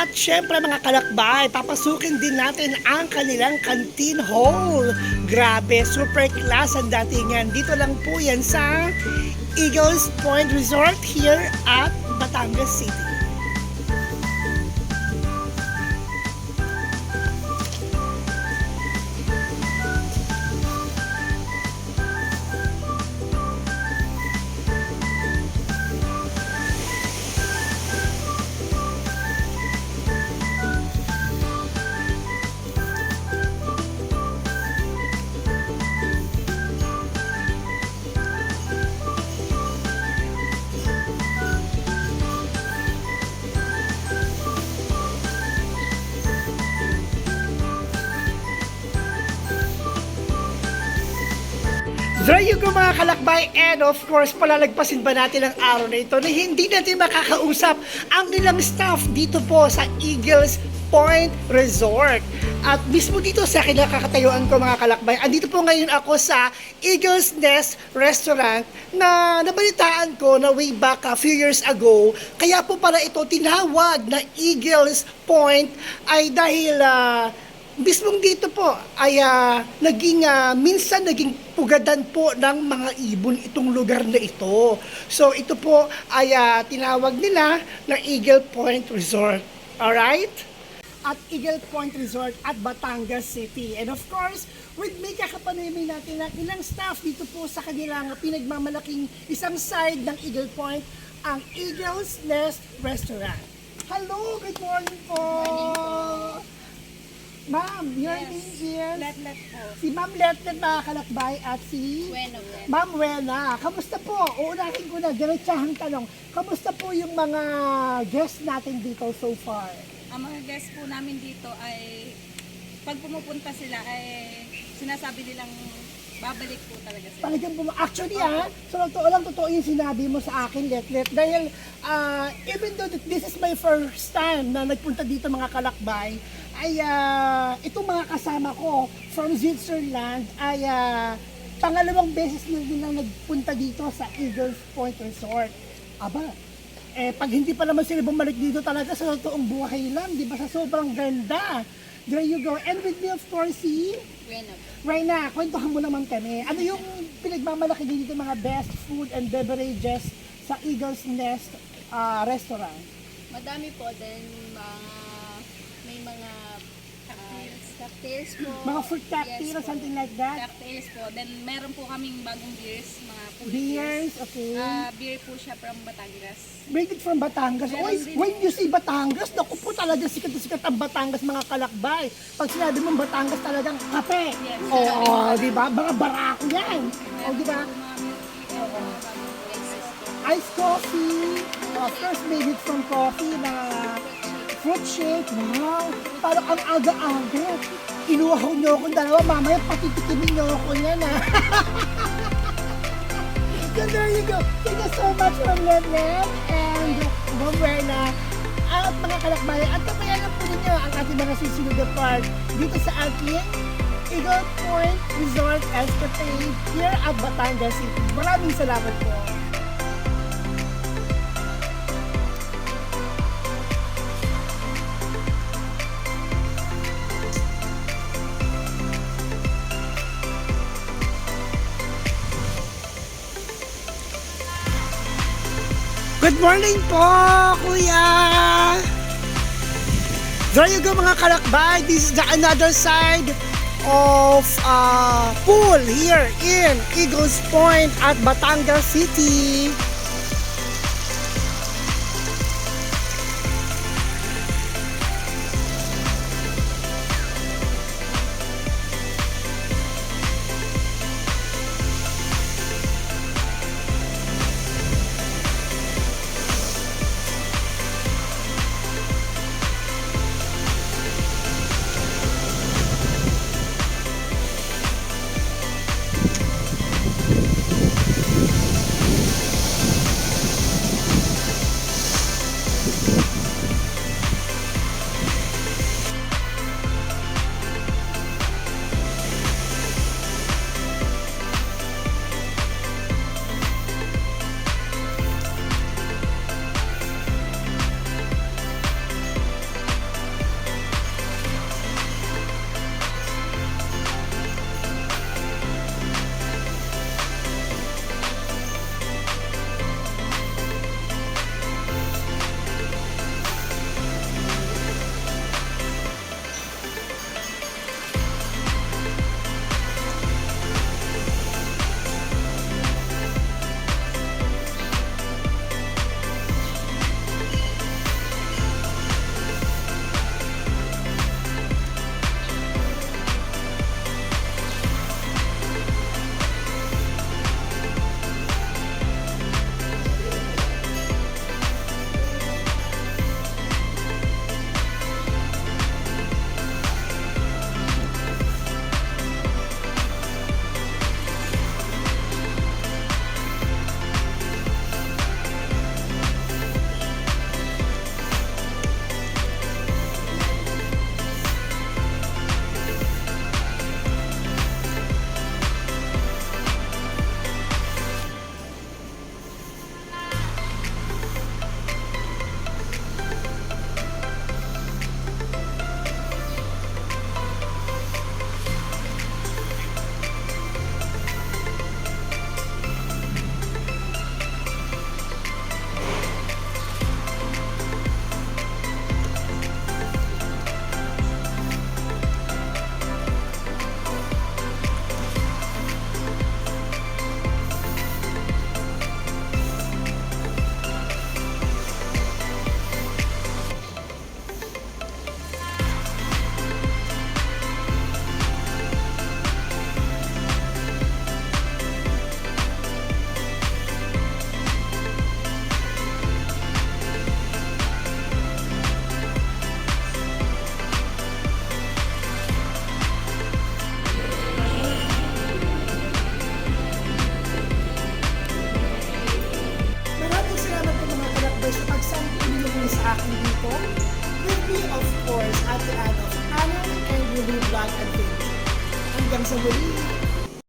At syempre mga kalakbay, papasukin din natin ang kanilang canteen hall. Grabe, super class ang datingan. Dito lang po yan sa Eagles Point Resort here at Batangas City. There you go mga kalakbay, and of course palalagpasin ba natin ang araw na ito na hindi natin makakausap ang ilang staff dito po sa Eagles Point Resort. At mismo dito sa kinakakatayuan ko mga kalakbay, andito po ngayon ako sa Eagles Nest Restaurant na nabalitaan ko na way back a few years ago. Kaya po pala ito tinawag na Eagles Point ay dahil mismong dito po ay minsan naging pugadan po ng mga ibon itong lugar na ito. So ito po ay tinawag nila na Eagle Point Resort. Alright? At Eagle Point Resort at Batangas City. And of course, with me kakapanayamay natin ang ilang staff dito po sa kanilang pinagmamalaking isang side ng Eagle Point, ang Eagles Nest Restaurant. Hello, good morning po! Ma'am, your name is? Letlet po. Si Ma'am Letlet mga kalakbay at si? Bueno. Ma'am Wena. Kamusta po? Uunahin ko na, diretsahang tanong. Kamusta po yung mga guests natin dito so far? Ang mga guests po namin dito ay pag pumupunta sila ay sinasabi nilang babalik po talaga sila. Talagang actually so totoo yung sinabi mo sa akin, Letlet. Dahil even though this is my first time na nagpunta dito mga kalakbay, ay itong mga kasama ko from Switzerland ay pangalawang beses na nilang nagpunta dito sa Eagles Point Resort. Aba, pag hindi pa naman sila bumalik dito talaga sa totoong buhay lang, di ba? Sa sobrang ganda. There you go. And with me of course si Bueno. Reyna, kwentuhan mo naman kami. Ano yung pinagmamalaki dito mga best food and beverages sa Eagles Nest Restaurant? Madami po din may mga cocktails po. Mga fruit cocktail or Yes po. something like that? Cocktails po. Then meron po kaming bagong beers, mga full Beers, okay. beer po siya from Batangas. Rated from Batangas. Meron Oy, din when you say Batangas, naku po talaga sikat na sikat ang Batangas mga kalakbay. Pag sinabi mong Batangas talagang kape. Yes. Oo, di ba? Mga barako yan. O, di ba? Mga bagong places po. Iced coffee. First made it from coffee na fruit shake. Wow. Parang ang aga-aga. Inuha ko nyo akong dalawa. Mamaya patitikimin nyo ako yan So there you go. Thank you so much from Letlet and Bomberna at mga kalakbayan. At kapayanan po ninyo ang ating mga susunod na part dito sa ating Eagle Point Resort Escapade here at Batangas City. Maraming salamat po. Good morning po, kuya! There you go mga kalakbay. This is the another side of pool here in Eagles Point at Batangas City. course, Ate Ano, Ano Can You Live Vlog and Film. Hanggang sa muli!